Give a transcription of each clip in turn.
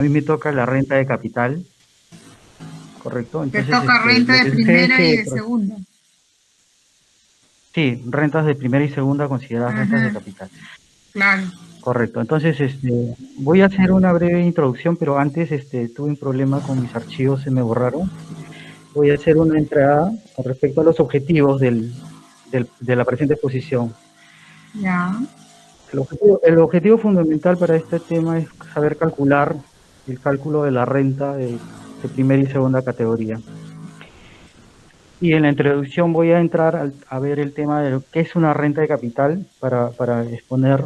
A mí me toca la renta de capital, ¿correcto? Te Entonces, toca renta lo de que sucede es primera y que, de segunda. sí, rentas de primera y segunda consideradas rentas de Ajá, capital. claro. Correcto. Entonces, voy a hacer una breve introducción, pero antes, tuve un problema con mis archivos, se me borraron. Voy a hacer una entrada con respecto a los objetivos de la presente exposición. Ya. El objetivo fundamental para este tema es saber calcular el cálculo de la renta de primera y segunda categoría. Y en la introducción voy a entrar a ver el tema de qué es una renta de capital para exponer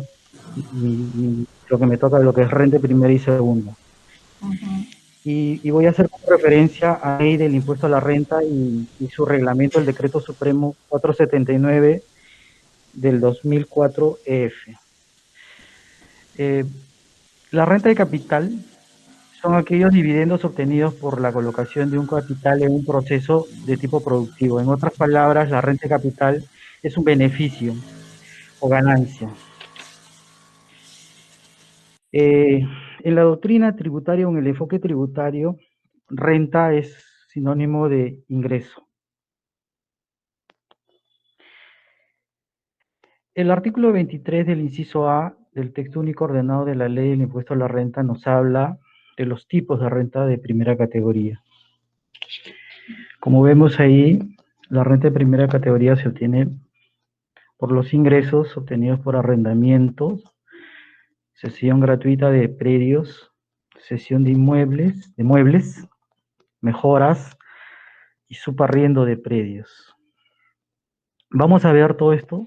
lo que me toca de lo que es renta de primera y segunda. Ajá. Y voy a hacer referencia a la ley del impuesto a la renta y su reglamento, el Decreto Supremo 479 del 2004 EF. Eh, la renta de capital son aquellos dividendos obtenidos por la colocación de un capital en un proceso de tipo productivo. En otras palabras, la renta de capital es un beneficio o ganancia. Eh, en la doctrina tributaria o en el enfoque tributario, renta es sinónimo de ingreso. El artículo 23 del inciso A del texto único ordenado de la ley del impuesto a la renta nos habla de los tipos de renta de primera categoría. Como vemos ahí, la renta de primera categoría se obtiene por los ingresos obtenidos por arrendamientos, cesión gratuita de predios, cesión de muebles, mejoras y subarriendo de predios. Vamos a ver todo esto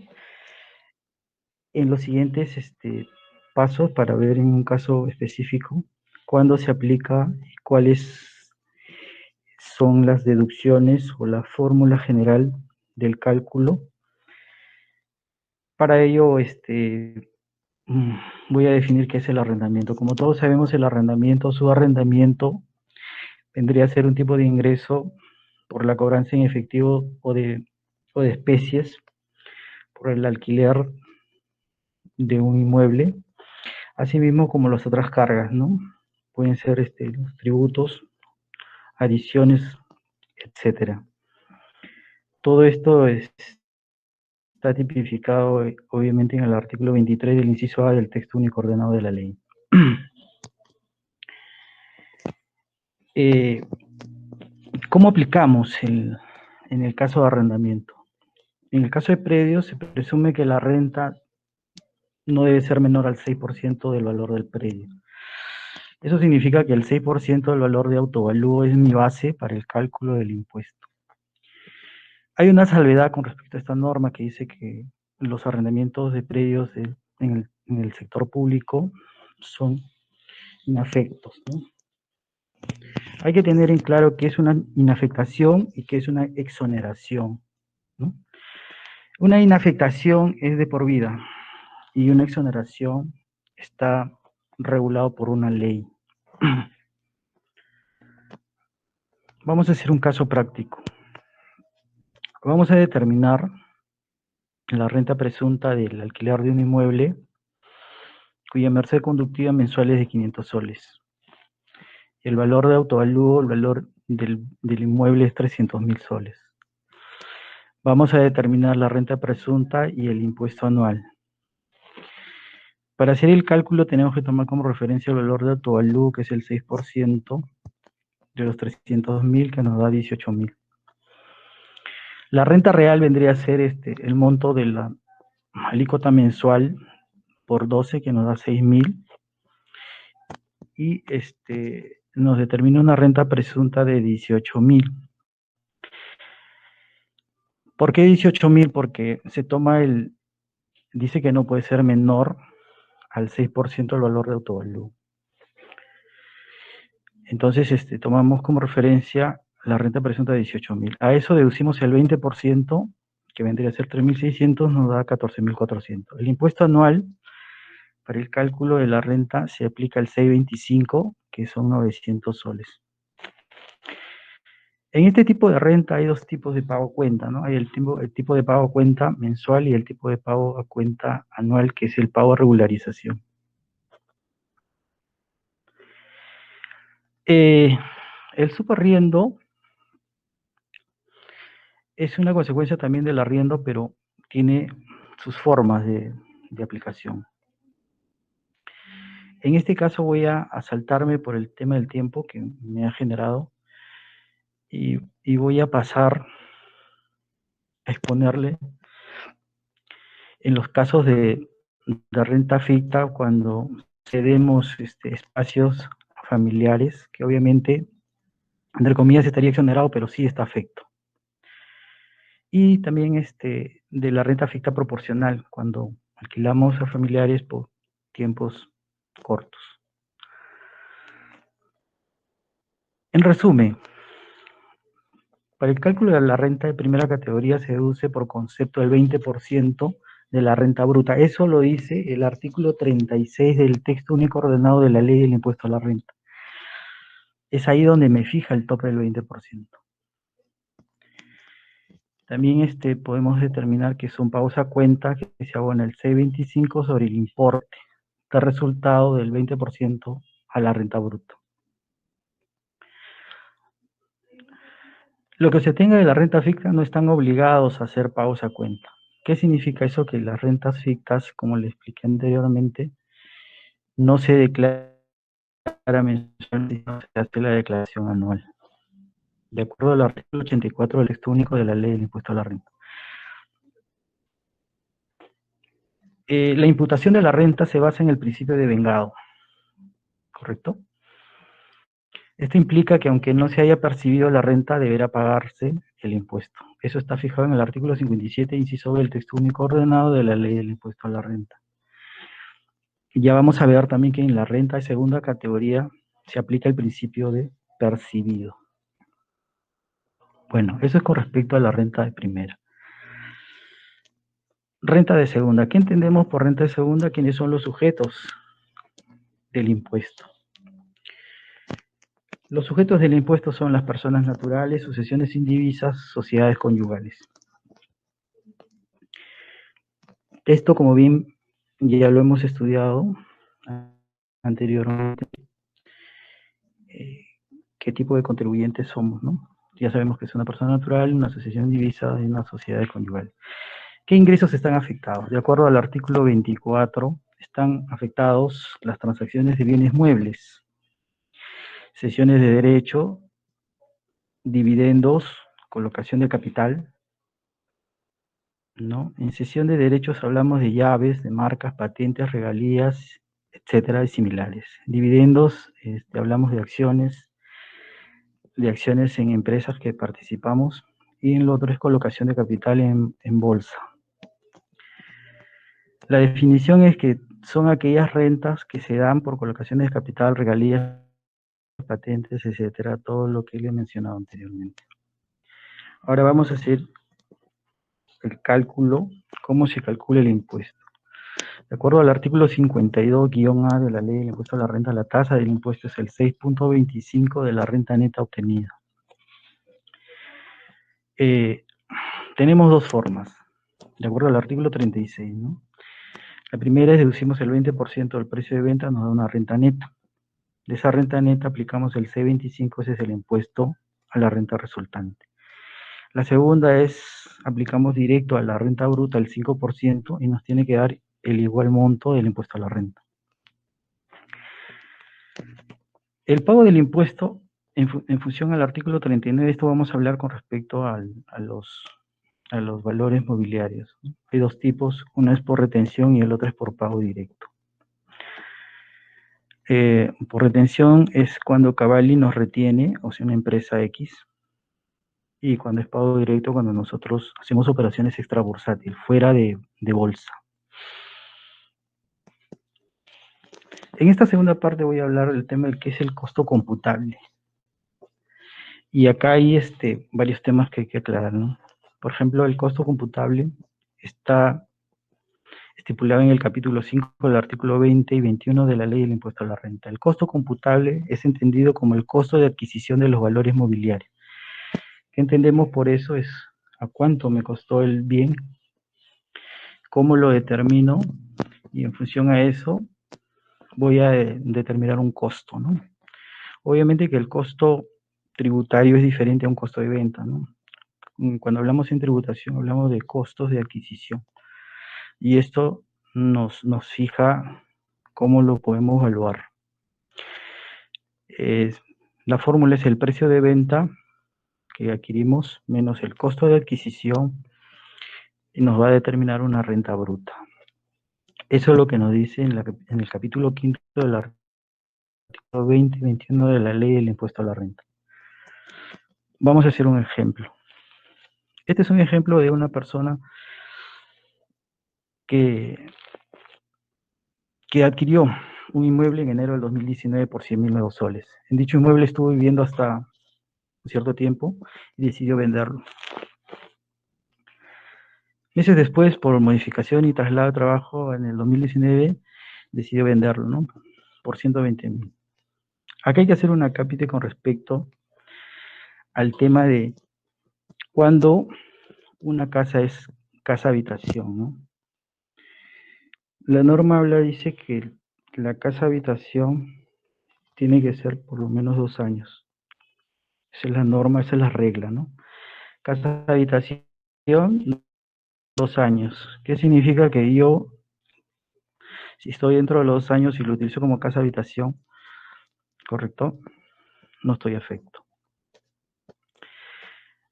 en los siguientes pasos para ver en un caso específico cuándo se aplica y cuáles son las deducciones o la fórmula general del cálculo. Para ello, voy a definir qué es el arrendamiento. Como todos sabemos, el arrendamiento, su arrendamiento, vendría a ser un tipo de ingreso por la cobranza en efectivo o de especies, por el alquiler de un inmueble, así mismo como las otras cargas, ¿no? Pueden ser los tributos, adiciones, etcétera. Todo esto está tipificado, obviamente, en el artículo 23 del inciso A del texto único ordenado de la ley. Eh, ¿Cómo aplicamos en el caso de arrendamiento? En el caso de predios, se presume que la renta no debe ser menor al 6% del valor del predio. Eso significa que el 6% del valor de autovalúo es mi base para el cálculo del impuesto. Hay una salvedad con respecto a esta norma que dice que los arrendamientos de predios en el sector público son inafectos, ¿no? Hay que tener en claro qué es una inafectación y qué es una exoneración, ¿no? Una inafectación es de por vida y una exoneración está regulado por una ley. Vamos a hacer un caso práctico. Vamos a determinar la renta presunta del alquiler de un inmueble cuya merced conductiva mensual es de 500 soles. El valor de autovalúo, el valor del inmueble es 300.000 soles. Vamos a determinar la renta presunta y el impuesto anual. Para hacer el cálculo tenemos que tomar como referencia el valor de autovalúo, que es el 6% de los 300.000, que nos da 18.000. La renta real vendría a ser el monto de la alícuota mensual por 12, que nos da 6.000, y nos determina una renta presunta de 18.000. ¿Por qué 18.000? Porque dice que no puede ser menor al 6% del valor de autovalúo. Entonces, tomamos como referencia la renta presunta de 18.000. A eso deducimos el 20%, que vendría a ser 3.600, nos da 14.400. El impuesto anual para el cálculo de la renta se aplica el 625, que son 900 soles. En este tipo de renta hay dos tipos de pago a cuenta, ¿no? Hay el tipo de pago a cuenta mensual y el tipo de pago a cuenta anual, que es el pago a regularización. El subarriendo es una consecuencia también del arriendo, pero tiene sus formas de aplicación. En este caso voy a saltarme por el tema del tiempo que me ha generado y voy a pasar a exponerle en los casos de renta ficta cuando cedemos espacios familiares, que obviamente, entre comillas, estaría exonerado, pero sí está afecto. Y también de la renta ficta proporcional, cuando alquilamos a familiares por tiempos cortos. En resumen, para el cálculo de la renta de primera categoría se deduce por concepto el 20% de la renta bruta. Eso lo dice el artículo 36 del texto único ordenado de la ley del impuesto a la renta. Es ahí donde me fija el tope del 20%. También podemos determinar que son pagos a cuenta que se abona el C25 sobre el importe del resultado del 20% a la renta bruta. Lo que se tenga de la renta ficta no están obligados a hacer pagos a cuenta. ¿Qué significa eso? Que las rentas fictas, como le expliqué anteriormente, no se declara mensualmente, sino se hace la declaración anual, de acuerdo al artículo 84 del texto único de la ley del impuesto a la renta. La imputación de la renta se basa en el principio de vengado, ¿correcto? Esto implica que aunque no se haya percibido la renta, deberá pagarse el impuesto. Eso está fijado en el artículo 57, inciso B del texto único ordenado de la ley del impuesto a la renta. Y ya vamos a ver también que en la renta de segunda categoría se aplica el principio de percibido. Bueno, eso es con respecto a la renta de primera. Renta de segunda. ¿Qué entendemos por renta de segunda? ¿Quiénes son los sujetos del impuesto? Los sujetos del impuesto son las personas naturales, sucesiones indivisas, sociedades conyugales. Esto, como bien ya lo hemos estudiado anteriormente, qué tipo de contribuyentes somos, ¿no? Ya sabemos que es una persona natural, una asociación indivisa y una sociedad conyugal. ¿Qué ingresos están afectados? De acuerdo al artículo 24, están afectados las transacciones de bienes muebles, cesiones de derecho, dividendos, colocación de capital, ¿no? En cesión de derechos hablamos de llaves, de marcas, patentes, regalías, etcétera, y similares. Dividendos, hablamos de acciones en empresas que participamos, y en lo otro es colocación de capital en bolsa. La definición es que son aquellas rentas que se dan por colocaciones de capital, regalías, patentes, etcétera, todo lo que le he mencionado anteriormente. Ahora vamos a hacer el cálculo, cómo se calcula el impuesto. De acuerdo al artículo 52-A de la ley del impuesto a la renta, la tasa del impuesto es el 6.25 de la renta neta obtenida. Tenemos dos formas, de acuerdo al artículo 36, ¿no? La primera es deducimos el 20% del precio de venta, nos da una renta neta. De esa renta neta aplicamos el C25, ese es el impuesto a la renta resultante. La segunda es, aplicamos directo a la renta bruta el 5% y nos tiene que dar el igual monto del impuesto a la renta. El pago del impuesto, en función al artículo 39, esto vamos a hablar con respecto a los valores mobiliarios. Hay dos tipos, uno es por retención y el otro es por pago directo. Por retención es cuando Cavalli nos retiene, o sea, una empresa X, y cuando es pago directo, cuando nosotros hacemos operaciones extrabursátil, fuera de bolsa. En esta segunda parte voy a hablar del tema del que es el costo computable. Y acá hay varios temas que hay que aclarar, ¿no? Por ejemplo, el costo computable está estipulado en el capítulo 5 del artículo 20 y 21 de la ley del impuesto a la renta. El costo computable es entendido como el costo de adquisición de los valores mobiliarios. ¿Qué entendemos por eso? Es a cuánto me costó el bien, cómo lo determino, y en función a eso voy a determinar un costo, ¿no? Obviamente que el costo tributario es diferente a un costo de venta, ¿no? Cuando hablamos en tributación, hablamos de costos de adquisición. Y esto nos fija cómo lo podemos evaluar. La fórmula es el precio de venta que adquirimos menos el costo de adquisición y nos va a determinar una renta bruta. Eso es lo que nos dice en el capítulo 5 del artículo 20 y 21 de la ley del impuesto a la renta. Vamos a hacer un ejemplo. Este es un ejemplo de una persona que adquirió un inmueble en enero del 2019 por 100.000 nuevos soles. En dicho inmueble estuvo viviendo hasta un cierto tiempo y decidió venderlo. Meses después, por modificación y traslado de trabajo en el 2019, decidió venderlo, ¿no? Por 120.000. Acá hay que hacer un acápite con respecto al tema de cuando una casa es casa-habitación, ¿no? La norma dice que la casa-habitación tiene que ser por lo menos 2 años. Esa es la norma, esa es la regla, ¿no? Casa-habitación, 2 años. ¿Qué significa? Que yo, si estoy dentro de los 2 años y lo utilizo como casa-habitación, ¿correcto? No estoy afecto.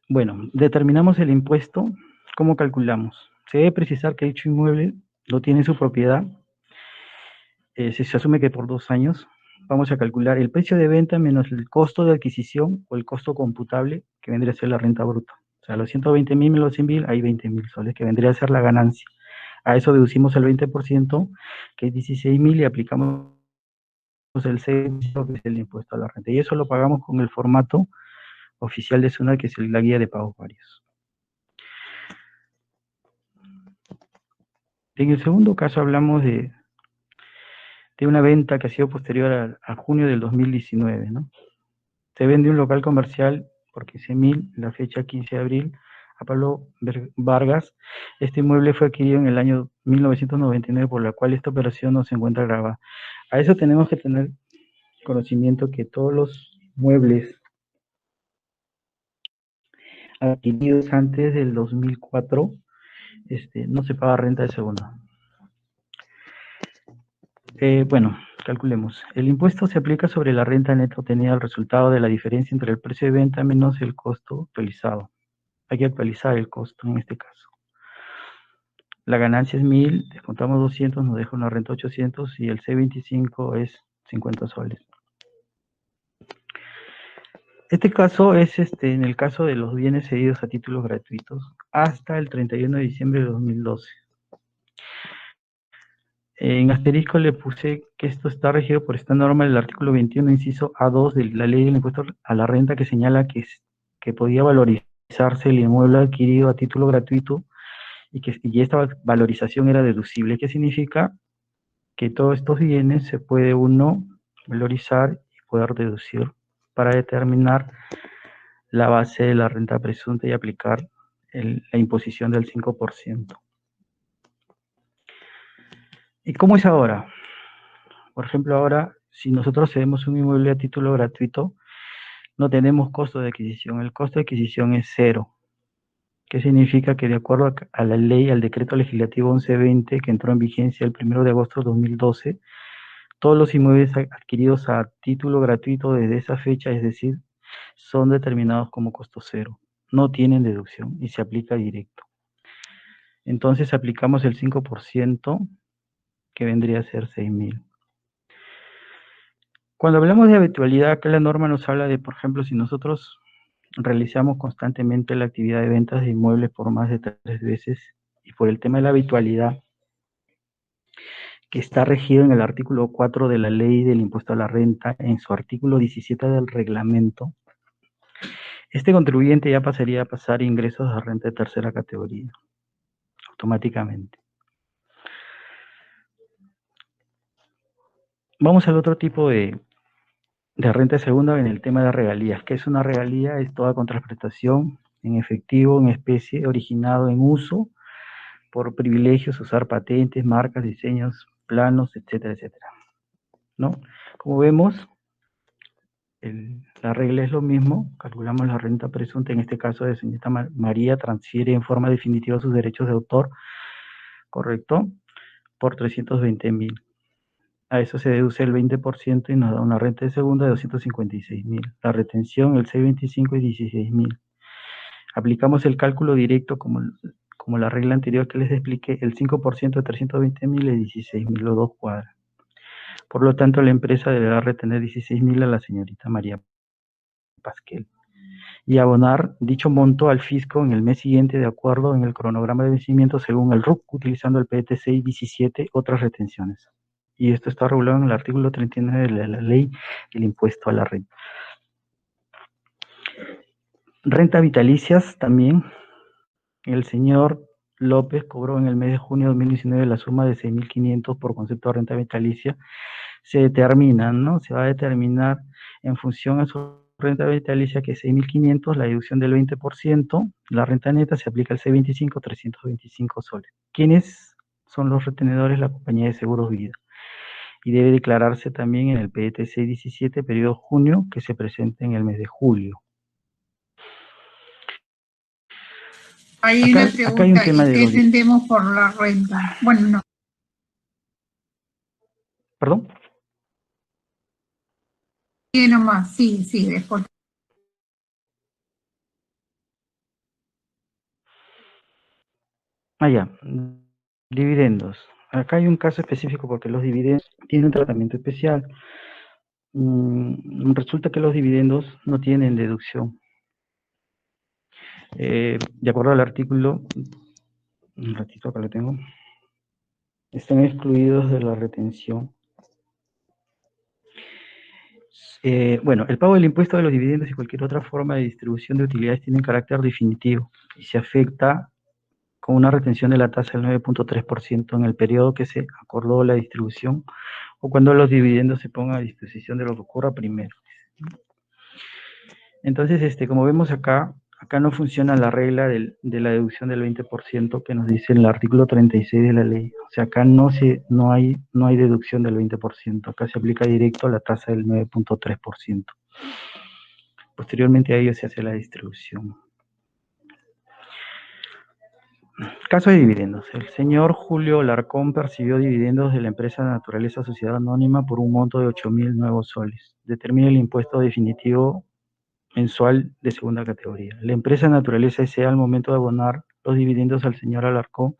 Bueno, determinamos el impuesto. ¿Cómo calculamos? Se debe precisar que dicho inmueble lo tiene en su propiedad. Si se asume que por 2 años, vamos a calcular el precio de venta menos el costo de adquisición o el costo computable, que vendría a ser la renta bruta. O sea, los 120.000 menos los 100.000, hay 20.000 soles, que vendría a ser la ganancia. A eso deducimos el 20%, que es 16.000, y aplicamos el 6%, que es el impuesto a la renta. Y eso lo pagamos con el formato oficial de SUNAT, que es la guía de pagos varios. En el segundo caso hablamos de una venta que ha sido posterior a junio del 2019, ¿no? Se vende un local comercial por 15.000, la fecha 15 de abril, a Pablo Vargas. Este inmueble fue adquirido en el año 1999, por la cual esta operación no se encuentra grabada. A eso tenemos que tener conocimiento que todos los muebles adquiridos antes del 2004, no se paga renta de segunda. Bueno, calculemos. El impuesto se aplica sobre la renta neta obtenida al resultado de la diferencia entre el precio de venta menos el costo actualizado. Hay que actualizar el costo en este caso. La ganancia es 1.000, descontamos 200, nos deja una renta 800 y el C25 es 50 soles. Este caso es en el caso de los bienes cedidos a títulos gratuitos hasta el 31 de diciembre de 2012. En asterisco le puse que esto está regido por esta norma del artículo 21, inciso A2 de la ley del impuesto a la renta, que señala que podía valorizarse el inmueble adquirido a título gratuito y esta valorización era deducible. ¿Qué significa? Que todos estos bienes se puede uno valorizar y poder deducir para determinar la base de la renta presunta y aplicar la imposición del 5%. ¿Y cómo es ahora? Por ejemplo, ahora, si nosotros cedemos un inmueble a título gratuito, no tenemos costo de adquisición. El costo de adquisición es 0. ¿Qué significa? Que de acuerdo a la ley, al decreto legislativo 1120, que entró en vigencia el 1 de agosto de 2012, todos los inmuebles adquiridos a título gratuito desde esa fecha, es decir, son determinados como costo 0. No tienen deducción y se aplica directo. Entonces aplicamos el 5%, que vendría a ser 6.000. Cuando hablamos de habitualidad, acá la norma nos habla de, por ejemplo, si nosotros realizamos constantemente la actividad de ventas de inmuebles por más de 3 veces, y por el tema de la habitualidad, que está regido en el artículo 4 de la ley del impuesto a la renta, en su artículo 17 del reglamento, este contribuyente ya pasaría a pasar ingresos de renta de tercera categoría, automáticamente. Vamos al otro tipo de renta segunda en el tema de regalías. ¿Qué es una regalía? Es toda contraprestación en efectivo, en especie, originado en uso, por privilegios, usar patentes, marcas, diseños, planos, etcétera, etcétera, ¿no? Como vemos, la regla es lo mismo, calculamos la renta presunta, en este caso de señorita María, transfiere en forma definitiva sus derechos de autor, ¿correcto? Por 320.000. A eso se deduce el 20% y nos da una renta de segunda de 256.000. La retención, el 625 y 16.000. Aplicamos el cálculo directo como la regla anterior que les expliqué, el 5% de 320.000 es 16.000, los dos cuadran. Por lo tanto, la empresa deberá retener 16.000 a la señorita María Pasquel y abonar dicho monto al fisco en el mes siguiente de acuerdo en el cronograma de vencimiento según el RUC, utilizando el PET 617, otras retenciones. Y esto está regulado en el artículo 39 de la ley del impuesto a la renta. Renta vitalicias también. El señor López cobró en el mes de junio de 2019 la suma de 6.500 por concepto de renta vitalicia. Se determina, ¿no? Se va a determinar en función a su renta vitalicia, que es 6.500, la deducción del 20%, la renta neta se aplica al C25, 325 soles. ¿Quiénes son los retenedores? La compañía de seguros vida. Y debe declararse también en el PET 17, periodo junio, que se presente en el mes de julio. Hay una pregunta, acá hay un tema ¿y de qué entendemos por la renta? Bueno, no. ¿Perdón? Sí, nomás, sí, después. Ya. Dividendos. Acá hay un caso específico porque los dividendos tienen un tratamiento especial. Resulta que los dividendos no tienen deducción. De acuerdo al artículo, un ratito acá lo tengo, están excluidos de la retención. Bueno, el pago del impuesto de los dividendos y cualquier otra forma de distribución de utilidades tienen carácter definitivo y se afecta con una retención de la tasa del 9.3% en el periodo que se acordó la distribución o cuando los dividendos se pongan a disposición de lo que ocurra primero. Entonces, como vemos acá no funciona la regla de la deducción del 20% que nos dice en el artículo 36 de la ley. O sea, acá no hay deducción del 20%, acá se aplica directo a la tasa del 9.3%. Posteriormente a ello se hace la distribución. Caso de dividendos. El señor Julio Larcón percibió dividendos de la empresa Naturaleza Sociedad Anónima por un monto de 8.000 nuevos soles. Determina el impuesto definitivo mensual de segunda categoría. La empresa Naturaleza S.A. al momento de abonar los dividendos al señor Alarcón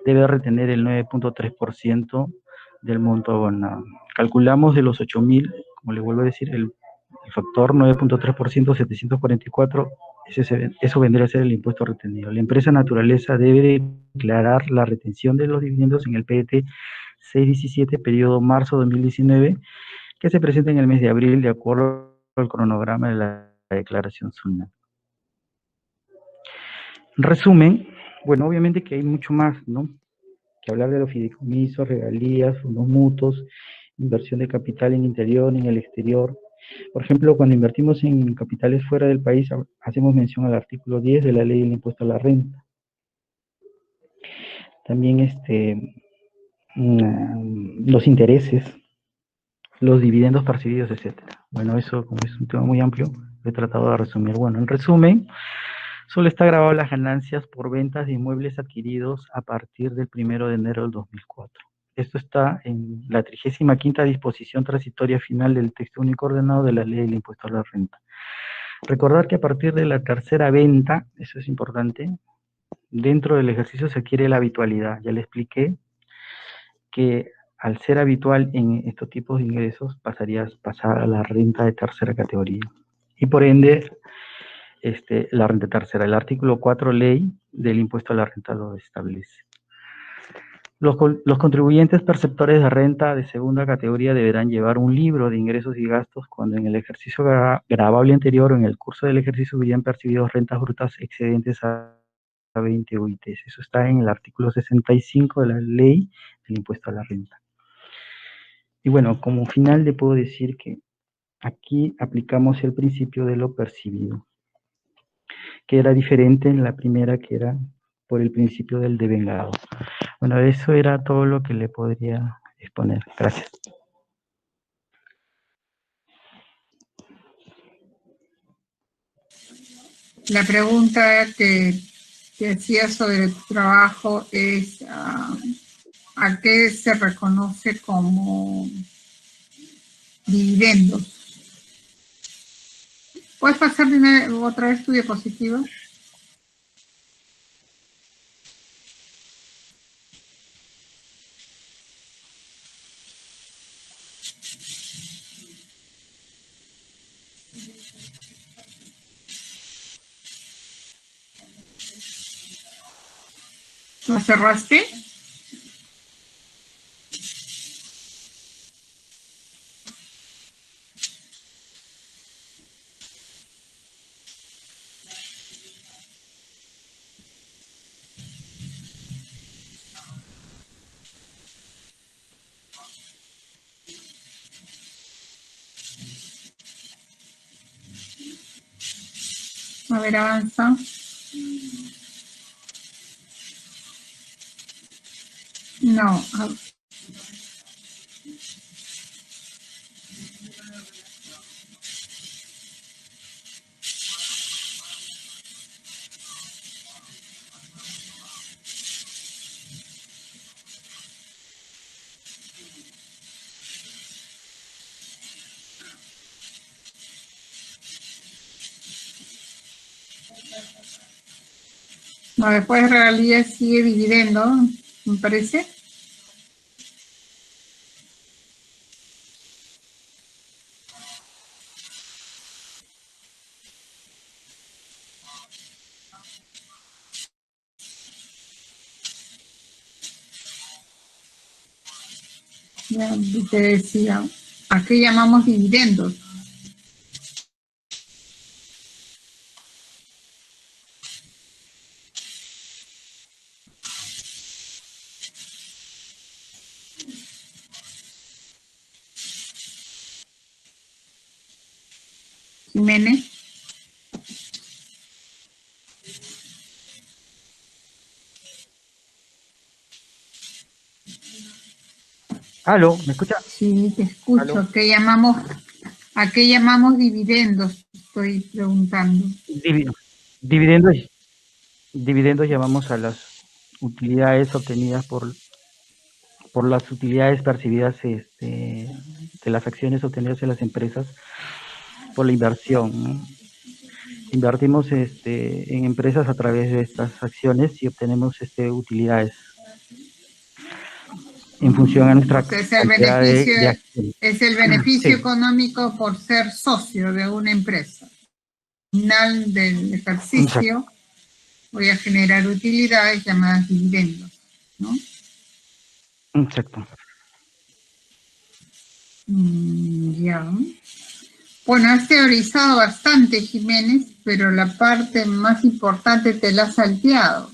debe retener el 9.3% del monto abonado. Calculamos de los 8.000, como le vuelvo a decir, el factor 9.3%, 744, eso vendría a ser el impuesto retenido. La empresa Naturaleza debe declarar la retención de los dividendos en el PET 617, periodo marzo 2019, que se presenta en el mes de abril de acuerdo al cronograma de la declaración SUNAT. Resumen, bueno, obviamente que hay mucho más, ¿no? Que hablar de los fideicomisos, regalías, fondos mutuos, inversión de capital en interior, en el exterior. Por ejemplo, cuando invertimos en capitales fuera del país, hacemos mención al artículo 10 de la ley del impuesto a la renta. También los intereses, los dividendos percibidos, etc. Bueno, eso como es un tema muy amplio, lo he tratado de resumir. Bueno, en resumen, solo está grabado las ganancias por ventas de inmuebles adquiridos a partir del 1 de enero del 2004. Esto está en la 35ª disposición transitoria final del texto único ordenado de la ley del impuesto a la renta. Recordar que a partir de la tercera venta, eso es importante, dentro del ejercicio se adquiere la habitualidad. Ya le expliqué que al ser habitual en estos tipos de ingresos pasar a la renta de tercera categoría. Y por ende, la renta tercera. El artículo 4, ley del impuesto a la renta, lo establece. Los contribuyentes perceptores de renta de segunda categoría deberán llevar un libro de ingresos y gastos cuando en el ejercicio gravable anterior o en el curso del ejercicio hubieran percibido rentas brutas excedentes a 20 UITs. Eso está en el artículo 65 de la ley del impuesto a la renta. Y bueno, como final le puedo decir que aquí aplicamos el principio de lo percibido, que era diferente en la primera, que era por el principio del devengado. Bueno, eso era todo lo que le podría exponer. Gracias. La pregunta que hacía sobre tu trabajo es ¿a qué se reconoce como dividendos? ¿Puedes pasar otra vez tu diapositiva? ¿Lo cerraste? A ver, avanza. No. No, después regalías sigue dividendo, me parece. Ya te decía, ¿a qué llamamos dividendos? Jiménez. ¿Aló? ¿Me escucha? Sí, te escucho. ¿Aló? ¿A qué llamamos dividendos? Estoy preguntando. Divi- dividendos, dividendos llamamos a las utilidades obtenidas por las utilidades percibidas de las acciones obtenidas en las empresas por la inversión, ¿no? Invertimos en empresas a través de estas acciones y obtenemos utilidades en función a nuestra O sea, cantidad de acciones. es el beneficio Sí, económico por ser socio de una empresa. Al final del exacto. ejercicio voy a generar utilidades llamadas dividendos, ¿no? Exacto. Ya. Bueno, has teorizado bastante, Jiménez, pero la parte más importante te la has salteado.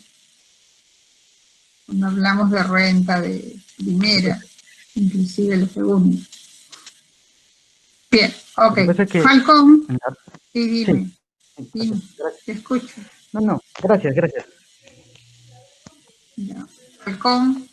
Cuando hablamos de renta de primera, inclusive la segunda. Bien, Lo ok. que pasa es que... Falcón, sí, Sí, dime, gracias, gracias. te escucho. No, no, gracias, gracias. Ya. Falcón.